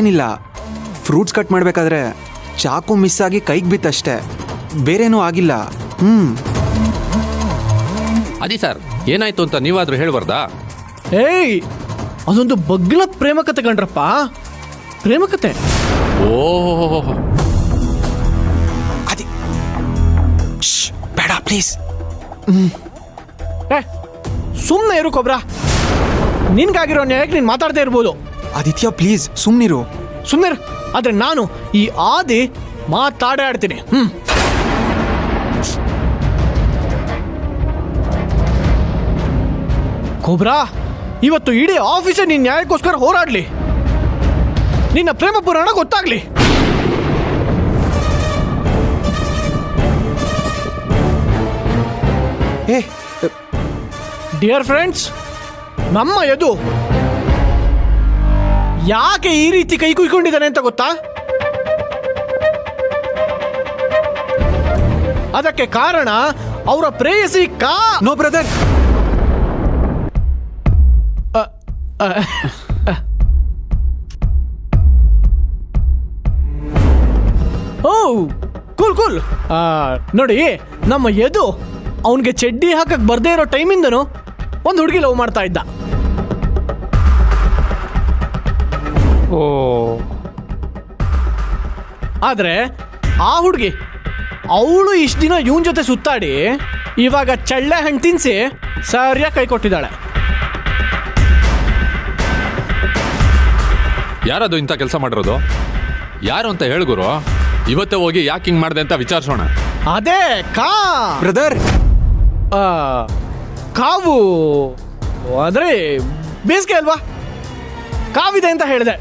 ಏನಿಲ್ಲ, fruits cut ಮಾಡಬೇಕಾದ್ರೆ ಚಾಕು ಮಿಸ್ ಆಗಿ ಕೈಗೆ ಬಿತ್ತಷ್ಟೇ, ಬೇರೇನೂ ಆಗಿಲ್ಲ. ಅದಿ ಸರ್, ಏನಾಯ್ತು ಅಂತ ನೀವಾದ್ರೂ ಹೇಳ್ಬಾರ್ದಾ? ಏಯ್, ಅದೊಂದು ಬಗ್ಲ ಪ್ರೇಮ ಕತೆ ಕಂಡ್ರಪ್ಪ, ಪ್ರೇಮ ಕತೆ. ಓಹ್, ಅದಿ ಬೇಡ ಪ್ಲೀಸ್. ಸುಮ್ಮನೆ ಇರು ಕೊಬ್ರ, ನಿನ್ಗಾಗಿರೋ ನ್ಯಾಯಕ್ಕೆ ನೀನು ಮಾತಾಡ್ತಾ ಇರ್ಬೋದು. ಆದಿತ್ಯ ಪ್ಲೀಸ್ ಸುಮ್ಮನಿರು. ಸುಮ್ಮನೆ, ಆದ್ರೆ ನಾನು ಈ ಆದಿ ಮಾತಾಡೇ ಆಡ್ತೀನಿ. ಕೊಬ್ರಾ, ಇವತ್ತು ಇಡೀ ಆಫೀಸೇ ನಿನ್ನ ನ್ಯಾಯಕ್ಕೋಸ್ಕರ ಹೋರಾಡ್ಲಿ, ನಿನ್ನ ಪ್ರೇಮ ಪುರಾಣ ಗೊತ್ತಾಗ್ಲಿ. ಡಿಯರ್ ಫ್ರೆಂಡ್ಸ್, ನಮ್ಮ ಯದು ಯಾಕೆ ಈ ರೀತಿ ಕೈ ಕುಯ್ಕೊಂಡಿದ್ದಾನೆ ಅಂತ ಗೊತ್ತಾ? ಅದಕ್ಕೆ ಕಾರಣ ಅವರ ಪ್ರೇಯಸಿ ನೋ ಬ್ರದರ್. ಓ ಕೂಲ್ ಕೂಲ್. ನೋಡಿ, ನಮ್ಮ ಯದು ಅವನಿಗೆ ಚಡ್ಡಿ ಹಾಕಕ್ ಬರ್ದೇ ಇರೋ ಟೈಮಿಂದನು ಒಂದು ಹುಡುಗಿ ಲವ್ ಮಾಡ್ತಾ ಇದ್ದ. ಓ, ಆದ್ರೆ ಆ ಹುಡುಗಿ ಅವಳು ಇಷ್ಟು ದಿನ ಇವನ್ ಜೊತೆ ಸುತ್ತಾಡಿ ಇವಾಗ ಚಳ್ಳೆ ಹಣ್ಣು ತಿನ್ಸಿ ಸರಿಯಾಗಿ ಕೈ ಕೊಟ್ಟಿದ್ದಾಳೆ. ಯಾರದು ಇಂಥ ಕೆಲಸ ಮಾಡಿರೋದು? ಯಾರು ಅಂತ ಹೇಳ್ಗುರು, ಇವತ್ತೇ ಹೋಗಿ ಯಾಕೆ ಹಿಂಗ್ ಮಾಡಿದೆ ಅಂತ ವಿಚಾರಿಸೋಣ. ಅದೇ ಬ್ರದರ್, ಕಾವು ಅಂದ್ರೆ ಬೇಸಿಗೆ ಅಲ್ವಾ, ಕಾವಿದೆ ಅಂತ ಹೇಳಿದೆ.